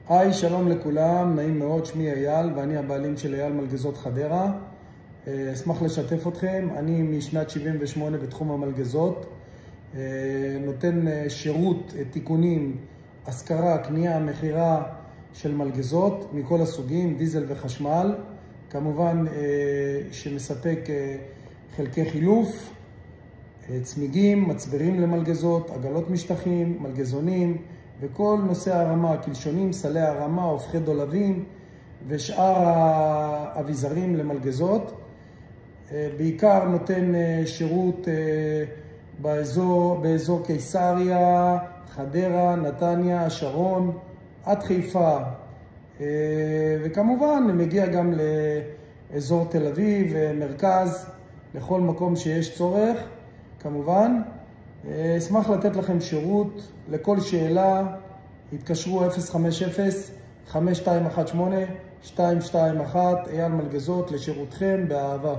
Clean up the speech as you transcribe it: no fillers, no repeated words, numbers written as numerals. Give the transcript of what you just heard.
היי, שלום לכולם, נעים מאוד, שמי אייל ואני הבעלים של אייל מלגזות חדרה. אשמח לשתף אתכם, אני משנת 78 בתחום המלגזות, נותן שירות, תיקונים, השכרה, קנייה, מחירה של מלגזות מכל הסוגים, דיזל וחשמל, כמובן שמספק חלקי חילוף, צמיגים, מצברים למלגזות, עגלות משטחים, מלגזונים וכל נושא הרמה, קלשונים, סלי הרמה, הופכי דולבים ושאר האביזרים למלגזות. בעיקר נותן שירות באזור קיסריה, חדרה, נתניה, שרון, עד חיפה. וכמובן מגיע גם לאזור תל אביב, מרכז, לכל מקום שיש צורך. כמובן, אשמח לתת לכם שירות. לכל שאלה, התקשרו 050-5218-221, אייל מלגזות, לשירותכם באהבה.